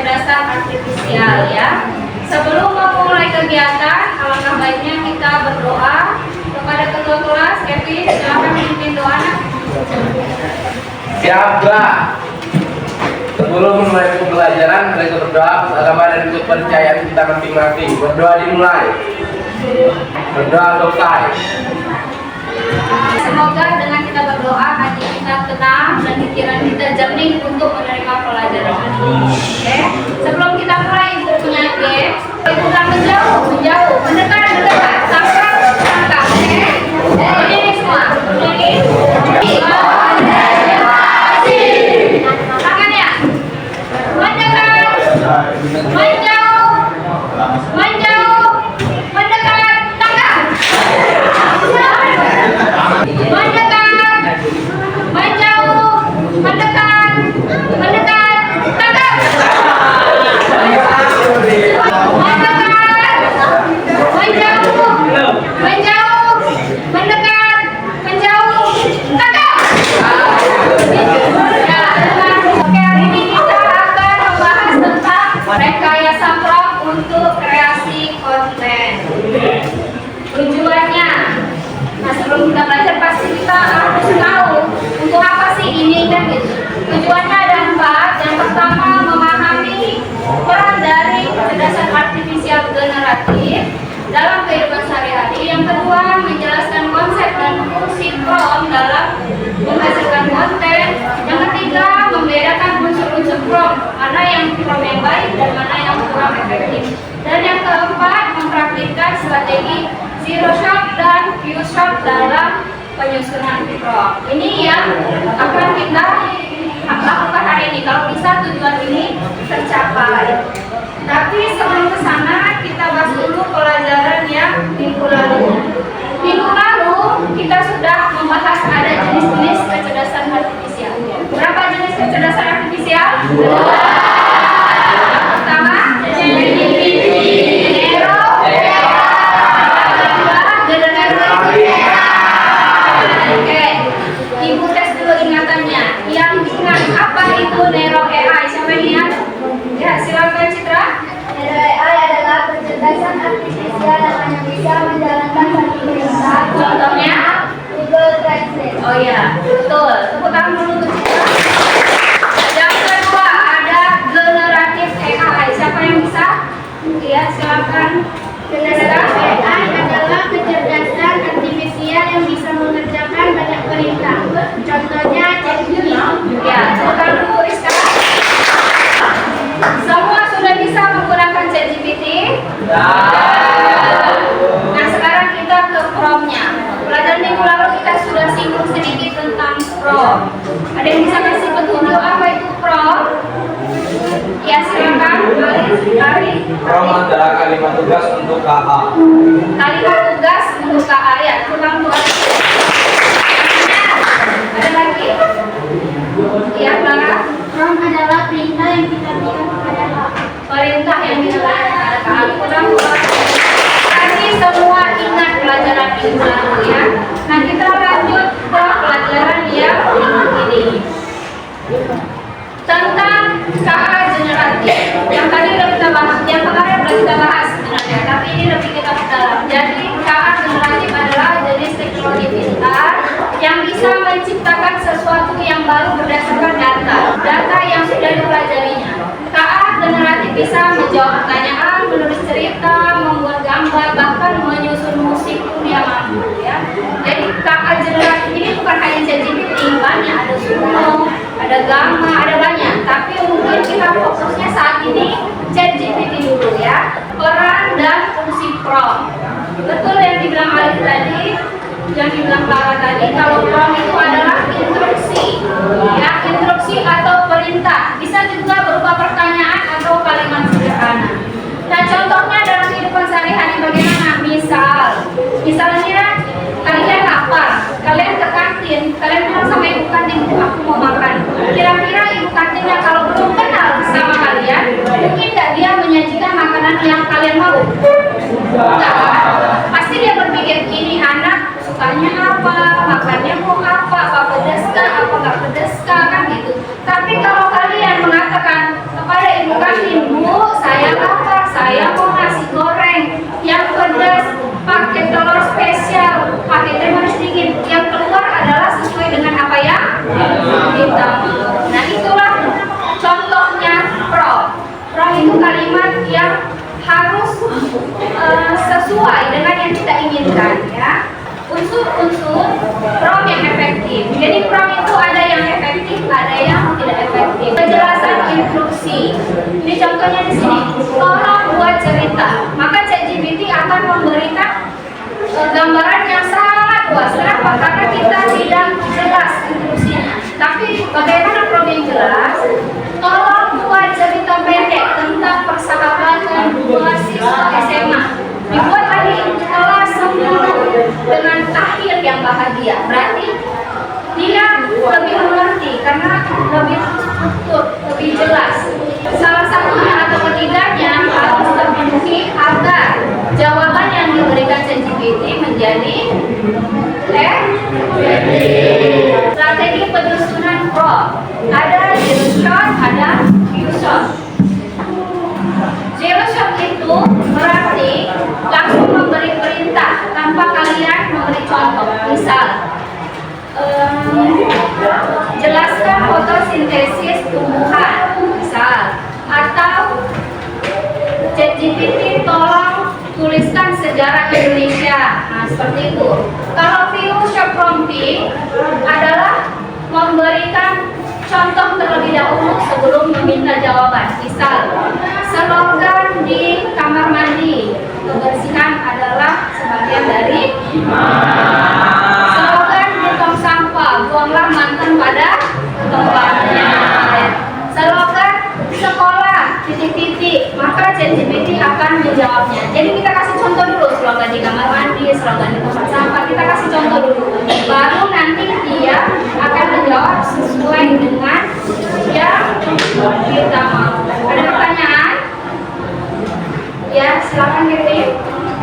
kecerdasan artifisial ya. Sebelum memulai kegiatan, alangkah baiknya kita berdoa kepada ketua kelas. Kevin, silakan memimpin doa. Siaplah. Sebelum memulai pembelajaran, mereka berdoa agama dan kepercayaan kita masing-masing. Berdoa dimulai. Berdoa selesai. Semoga dengan kita berdoa hati kita tenang dan pikiran kita jernih untuk menerima pelajaran ini. Oke? Sebelum kita mulai ibu punya game, ibu kan menjauh, mendekat, sampai tangkap. Oke? Ini semua. Ini. Tangannya. Mendekat. Menjauh. Menjauh. Mendekat. Tangkap. Mendekat, menjauh, mendekat, tangkap. Mendekat, menjauh, mendekat, menjauh, tangkap. Oke, hari ini kita akan membahas tentang rekayasa prompt untuk kreasi konten. Tujuannya, nah sebelum kita belajar pasti kita harus tahu untuk apa sih ini kan gitu. Tujuannya ada 4. Yang pertama, memahami peran dari kecerdasan artifisial generatif dalam kehidupan sehari-hari. Yang kedua, menjelaskan konsep dan fungsi prompt dalam menghasilkan konten. Yang ketiga, membedakan unsur-unsur prompt, mana yang prompt yang baik dan mana yang kurang efektif. Dan yang keempat, mempraktikkan strategi zero shot dan few shot dalam penyusunan prompt. Ini yang akan kita lakukan hari ini. Kalau bisa tujuan ini tercapai. Tapi sebelum ke sana kita bahas dulu pelajaran yang minggu lalu. Minggu lalu kita sudah membahas ada jenis-jenis kecerdasan artifisial. Berapa jenis kecerdasan artifisial? Pertama, Oke, ibu tes dulu ingatannya. Yang ingat apa itu Nero AI? Siapa yang ingat? Ya, silakan Citra. Nero AI adalah kecerdasan artifisial yang hanya bisa menjalankan satu perintah. Contohnya? Google Translate. Oh iya, betul. Tepuk tangan dulu untuk Citra. Yang kedua ada generatif AI. Siapa yang bisa? Iya, silakan. Generatif AI adalah kecerdasan artifisial yang bisa mengerjakan banyak perintah. Contohnya ChatGPT. Ya, tepuk tangan dulu Rizka. Semua sudah bisa menggunakan ChatGPT? Nah, sekarang kita ke prompt-nya. Pelajaran minggu lalu kita sudah singgung sedikit tentang prompt. Ada yang bisa kasih petunjuk apa itu prompt? Ya, silakan. Ari. Prompt adalah kalimat tugas untuk KA. Kalimat tugas untuk KA ya. Kurang tuh. Ada lagi? Iya, Clara. Prompt adalah perintah yang kita berikan kepada KA. Perintah yang diberikan kepada KA. Kurang tuh. Tadi semua ingat pelajaran minggu lalu ya. Nah, kita lanjut ke pelajaran yang ini. Tentang KA generatif. Yang tadi udah kita bahas, yang kemarin udah kita bahas sebenarnya, tapi ini lebih kita dalam. Jadi KA generatif adalah jenis teknologi pintar yang bisa menciptakan sesuatu yang baru berdasarkan data yang sudah dipelajarinya. KA generatif bisa menjawab pertanyaan, menulis cerita, membuat gambar, bahkan menyusun musik pun dia mampu ya. Jadi KA generatif ini bukan hanya ChatGPT, banyak, ada Suno, ada Gamma, ada banyak. Tapi mungkin kita fokusnya saat ini ChatGPT dulu ya. Peran dan fungsi prompt. Betul yang dibilang Alif tadi, yang dibilang Clara tadi, kalau prompt itu adalah instruksi, ya, instruksi atau perintah. Bisa juga berupa pertanyaan atau kalimat sederhana. Nah, contohnya dalam kehidupan sehari-hari bagaimana? Misalnya kalian lapar, kalian ke kantin, kalian bilang sama ibu kantin, aku mau makan. Kira-kira ibu kantinnya kalau belum kenal sama kalian, yang harus sesuai dengan yang kita inginkan, ya. Unsur-unsur prompt yang efektif. Jadi prompt itu ada yang efektif, ada yang tidak efektif. Penjelasan instruksi. Ini contohnya di sini. Tolong buat cerita. Maka ChatGPT akan memberikan gambaran yang sangat luas. Kenapa? Karena kita tidak jelas instruksinya. Tapi bagaimana prompt yang jelas? Tolong buat cerita pendek tentang persahabatan mahasiswa SMA. Dibuat tadi kelas 10 dengan akhir yang bahagia. Berarti dia lebih mengerti karena lebih struktur, lebih jelas. Salah satunya atau ketiganya harus terpenuhi agar jawaban yang diberikan ChatGPT menjadi efektif. Strategi penyusunan prompt. Ada zero shot, ada few shot. Zero shot itu berarti langsung memberi perintah tanpa kalian memberi contoh. Misal, jelaskan fotosintesis tumbuhan, misal, atau ChatGPT tolong tuliskan sejarah Indonesia. Nah, seperti itu. Kalau view shot prompting adalah memberikan contoh terlebih dahulu sebelum meminta jawaban. Misal, slogan di kamar mandi, kebersihan adalah sebagian dari slogan di tong sampah, buanglah mantan pada tempatnya. Slogan sekolah, titik-titik, maka ChatGPT akan menjawabnya. Jadi kita kasih contoh dulu, slogan di kamar mandi, slogan di tempat sampah, kita kasih contoh dulu. Baru nanti dia akan menjawab sesuai dengan yang kita mau. Ada pertanyaan? Ya, silakan kirim.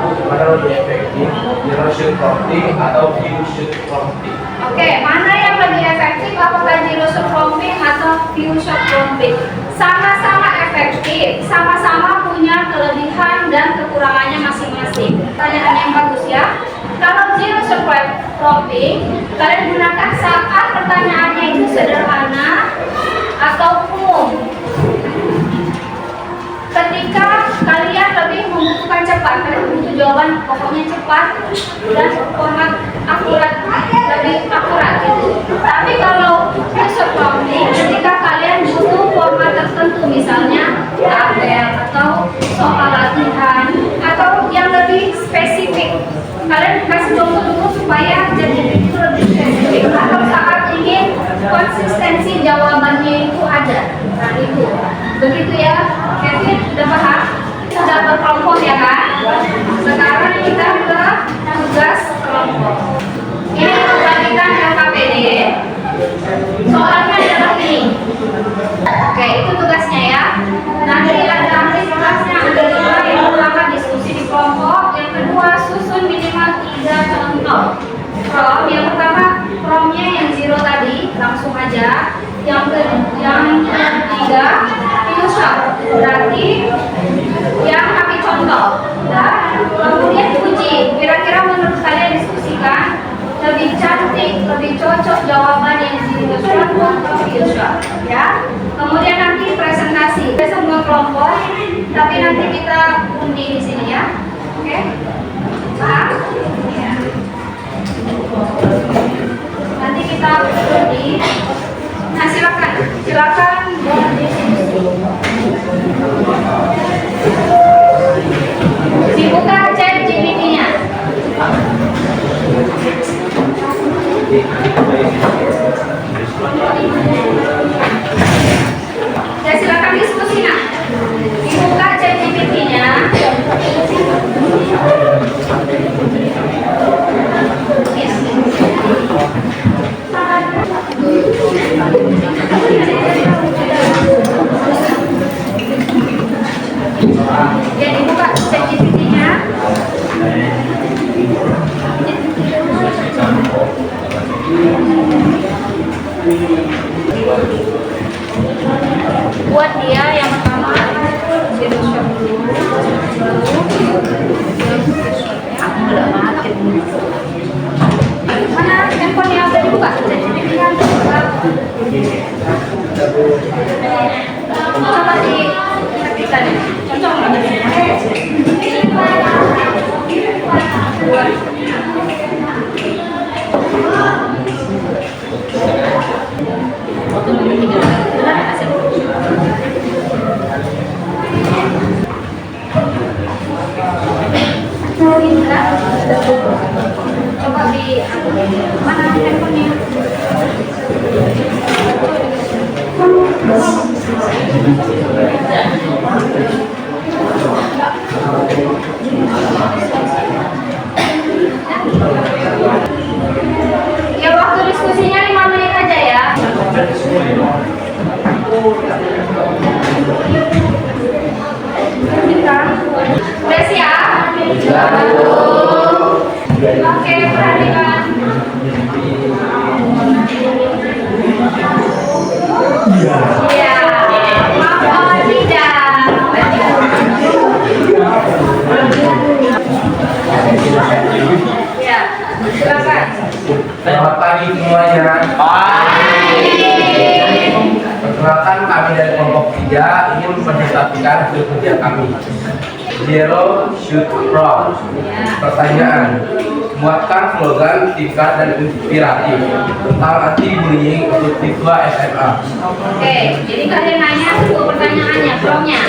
Mana lebih efektif, zero shot prompting atau few shot prompting? Oke, mana yang lebih efektif? Apakah zero shot prompting atau few shot prompting? Sama-sama efektif, sama-sama punya kelebihan dan kekurangannya masing-masing. Pertanyaan yang bagus ya. Kalau zero shot prompting, kalian gunakan saat pertanyaannya itu sederhana atau umum. Ketika kalian lebih membutuhkan cepat, kalian butuh jawaban pokoknya cepat dan format akurat, lebih akurat gitu. Tapi kalau short prompting, ketika kalian butuh format tertentu, misalnya tabel atau soal latihan atau yang lebih spesifik, kalian kasih contoh dulu supaya jadi itu lebih spesifik. Atau saat ingin konsistensi jawabannya itu ada, nah itu begitu ya. Kevin udah paham? Sudah berkelompok ya kan? Sekarang kita ke tugas kelompok. Ini bagikan LKPD. Soalnya adalah ini. Oke, itu tugasnya ya. Nanti ada kelasnya ada 5. Yang pertama diskusi di kelompok, yang kedua susun minimal 3 contoh prompt. Yang pertama promptnya yang zero tadi, langsung aja. Yang ketiga shot, berarti yang pakai contoh. Dan kemudian uji, kira-kira menurut kalian diskusikan lebih cantik, lebih cocok jawaban yang zero shot atau few shot, ya. Kemudian nanti presentasi, semua kelompok, tapi nanti kita undi di sini ya, oke? Paham? Ya. Nanti kita undi. Nah, silakan dibuka ChatGPT-nya. Ya, silakan diskusi nah. Dibuka ChatGPT-nya. Jadi buka ChatGPT-nya. Buat dia yang pertama zero shot dulu, baru mana handphone yang udah dibuka? ChatGPT-nya coba di kita deh, cocok nggak? Coba di mana handphonenya? Ya waktu diskusinya 5 menit aja ya. Udah siap? Oke, perhatikan. Ya, maaf tidak. Ya, silakan. Selamat pagi semuanya. Perkenalkan, kami dari kelompok 3 ingin mempresentasikan hasil kerja kami. Zero Shoot From. Pertanyaan: buatkan slogan singkat dan inspiratif tentang anti-bullying untuk siswa SMA. Oke, jadi kalian nanya untuk pertanyaannya, from-nya.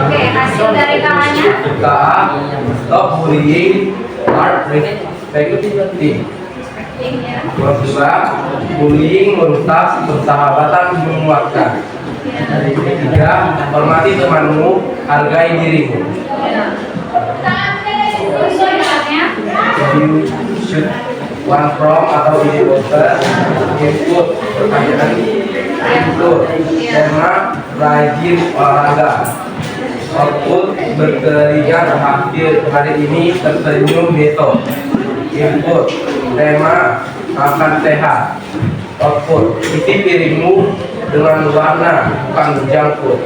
Oke, hasil dari kalannya. KA, Stop Bullying, Art Respecting. Yang kedua, bullying merusak persahabatan menguatkan. Ketiga, hormati temanmu, hargai dirimu. You should one from atau ide poster, input pertanyaan, input tema rajin olahraga, output berkeringat hasil hari ini tersenyum besok, input tema makan sehat, output isi piringmu dengan warna bukan junk food.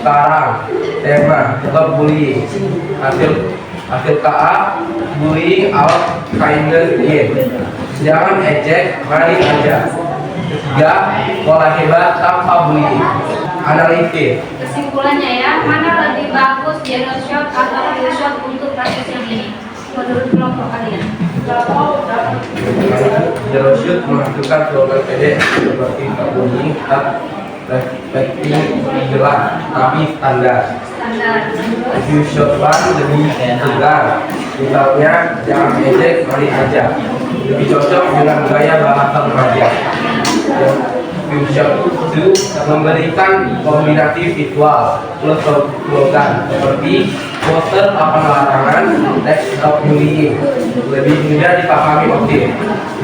Sekarang tema stop bullying. Hasil KA, bullying out kindness in. Jangan ejek, mari aja. Ketiga, pola hebat tanpa bullying. Analisis. Kesimpulannya ya, mana lebih bagus general shot atau full shot untuk kasus yang ini? Menurut kelompok kalian? Zero shoot menghasilkan slogan pendek seperti bullying tetap respecting jelas tapi standar. You shot one lebih segar, misalnya jangan ejek mari aja, lebih cocok dengan gaya bahasa remaja. You shot two memberikan kombinasi visual plus slogan seperti poster papan larangan, next stop bullying, lebih mudah dipahami. Oke.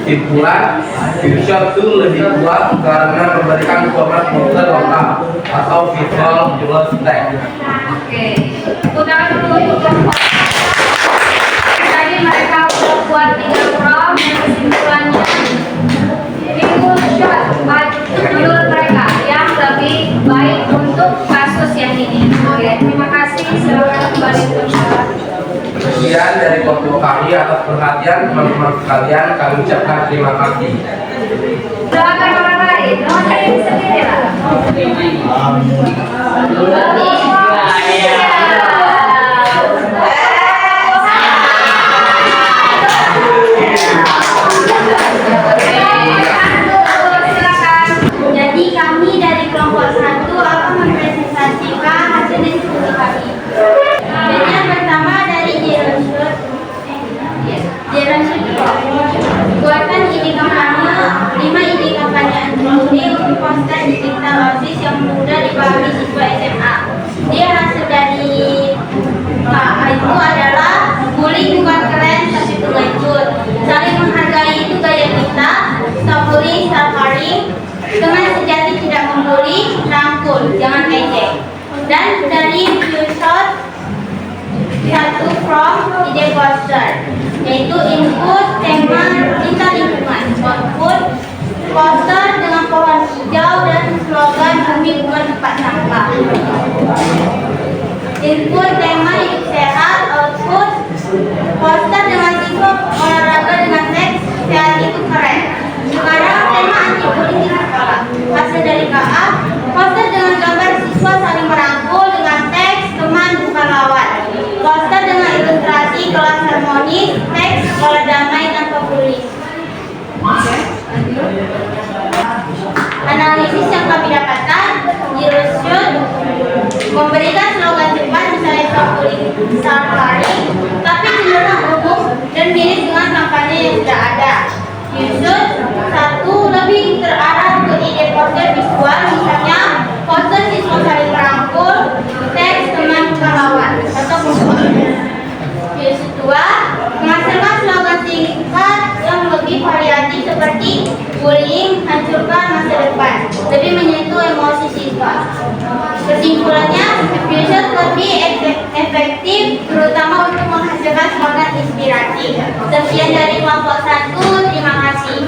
Kesimpulan, Fusion 2 lebih kuat karena memberikan format poster lengkap atau visual plus text. Oke, udah dulu untuk kelompok. Tadi mereka udah buat 3 from yang kesimpulannya full shot menurut mereka yang lebih baik untuk kasus yang ini. Oke, terima kasih. Selamat kembali berbicara. Sekian dari kelompok kami. Atas perhatian teman-teman sekalian, kami ucapkan terima kasih. Doakan orang lain, doakan diri sendiri lah. Jadi kami dari kelompok 1 akan mempresentasikan hasil diskusi kami. Jadi yang pertama dari Zero Shoot buatkan ide kampanye 5 ide kampanye anti-bullying untuk poster digital OSIS yang mudah dipahami siswa SMA. Dia hasil dari itu adalah bullying bukan keren tapi pengecut, saling menghargai itu gaya kita, stop bullying, stop caring, teman sejati tidak membuli, rangkul, jangan ejek. Dan dari Fusion 1 from ide poster, yaitu input tema cinta lingkungan, output poster dengan pohon hijau dan slogan bumi bukan tempat sampah. Input tema hidup sehat, output poster dengan siswa olahraga dengan teks sehat itu keren. Sekarang tema anti bullying di sekolah. Hasil dari KA, poster dengan gambar siswa saling merangkul dengan teks teman bukan lawan. Poster dengan ilustrasi kelas harmonis, teks sekolah damai tanpa bullying. Analisis yang kami dapatkan, Zero Shoot memberikan slogan cepat misalnya stop bullying, stop caring, tapi cenderung umum dan mirip dengan kampanye yang sudah ada. Yusuf satu lebih terarah ke ide poster visual, misalnya poster siswa saling merangkul, teks teman pahlawan atau musuh. Yusuf dua menghasilkan slogan singkat yang lebih variatif seperti bullying hancurkan masa depan, lebih menyentuh emosi siswa. Kesimpulannya, Yusuf lebih efektif terutama untuk menghasilkan slogan inspirasi. Sekian dari kelompok 1, terima kasih.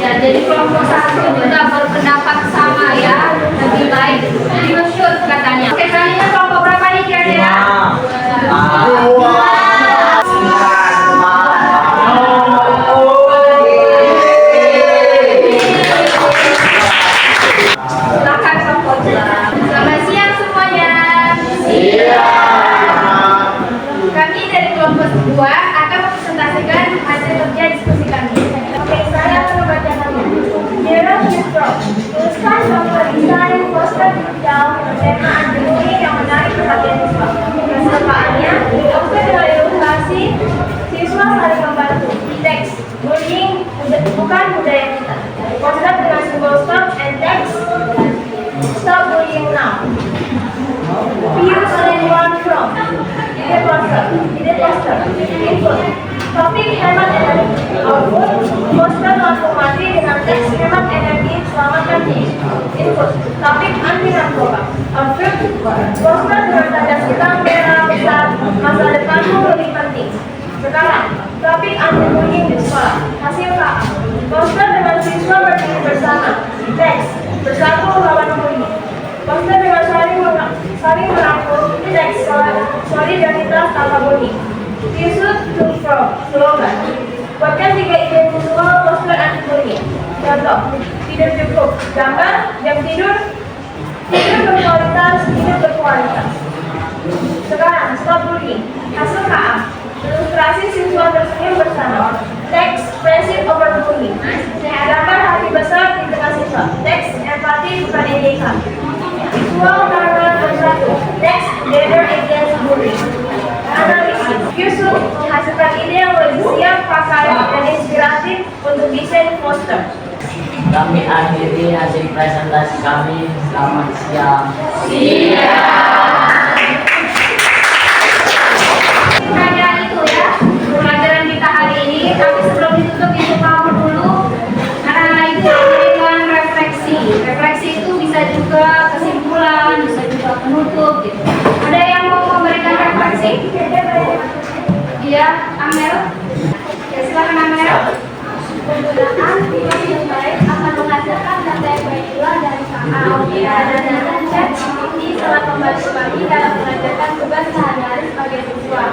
Ya, jadi kelompok 1 juga berpendapat sama ya, lebih baik diusut katanya. Oke, selanjutnya kelompok berapa nih kira-kira? Silakan kelompok 2. Selamat siang semuanya. Kami dari kelompok 2 akan mempresentasikan hasil kerja diskusi kami. Oke, saya akan membacakan. Dear Yusro, tuliskan contoh desain poster digital tema anti-bullying yang menarik perhatian siswa. Persiapannya, poster dengan ilustrasi siswa saling membantu. Teks, bullying bukan budaya kita. Poster dengan simbol stop and text, stop bullying now. Views and learn from. Ide poster. Input. Topik hemat energi. Output. Poster lampu mati dengan teks hemat energi selamatkan diri. Input. Topik anti narkoba. Output. Poster dengan tanda hitam merah besar. Masa depanmu lebih penting. Sekarang, topik anti bullying di sekolah. Hasil KA. Poster dengan siswa berdiri bersama. Teks. Bersatu lawan bullying. Poster dengan saling merangkul. Teks. Solidaritas tanpa bullying. Yusuf to from. Slogan. Buatkan 3 ide visual poster anti bullying. Contoh. Tidur cukup. Gambar. Jam tidur. Tidur berkualitas. Tidur berkualitas. Sekarang, stop bullying. Hasil KA. Ilustrasi siswa tersenyum bersama. Teks, friendship over bullying. Gambar hati besar di tengah siswa. Teks, empati bukan etika. Visual karena bersatu. Teks, together against bullying. Analisis. Yusuf menghasilkan ide yang lebih siap pakai dan inspiratif untuk desain poster. Kami akhiri hasil presentasi kami. Selamat siang. Hanya itu ya pelajaran kita hari ini, tapi sebelum ditutup itu kamu dulu karena itu memberikan refleksi. Refleksi itu bisa juga kesimpulan, bisa juga penutup gitu. Ada yang mau memberikan refleksi? Iya, Amel. Ya, silakan Amel. Penggunaan fitur yang baik akan menghasilkan data yang baik pula dari KA. Dan ChatGPT telah membantu kami dalam mengerjakan tugas sehari-hari sebagai siswa.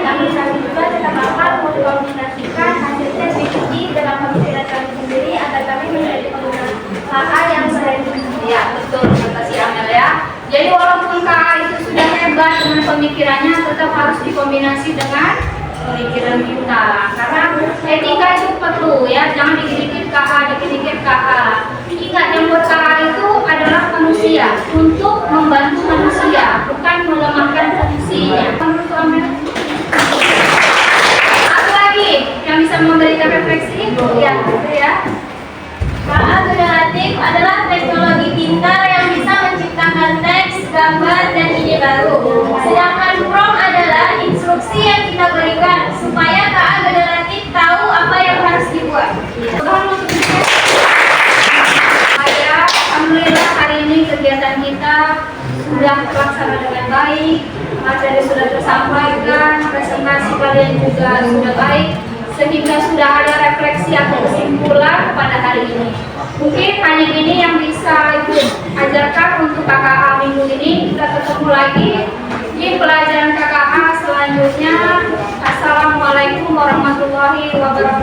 Namun kami juga tetap akan mengkombinasikan hasil ChatGPT dengan pemikiran kami sendiri agar kami menjadi pengguna KA yang berani. Ya, betul, terima kasih Amel ya. Jadi walaupun KA itu sudah hebat dengan pemikirannya, tetap harus dikombinasi dengan pemikiran kita. Karena etika itu perlu ya, jangan dikit-dikit KA, dikit-dikit KA. Ingat yang buat KA itu adalah manusia, untuk membantu manusia, bukan melemahkan fungsinya. Menurut Amel. Satu lagi yang bisa memberikan refleksi, ya, itu ya. KA generatif adalah teknologi pintar yang bisa menciptakan teks, gambar, dan ide baru. Sedangkan prompt adalah instruksi yang kita berikan supaya KA generatif tahu apa yang harus dibuat. Alhamdulillah hari ini kegiatan kita sudah terlaksana dengan baik, materi sudah tersampaikan, presentasi kalian juga sudah baik, sehingga sudah ada refleksi atau kesimpulan pada hari ini. Mungkin hanya ini yang bisa Ibu ajarkan untuk KKA minggu ini. Kita ketemu lagi di pelajaran KKA selanjutnya. Assalamualaikum warahmatullahi wabarakatuh.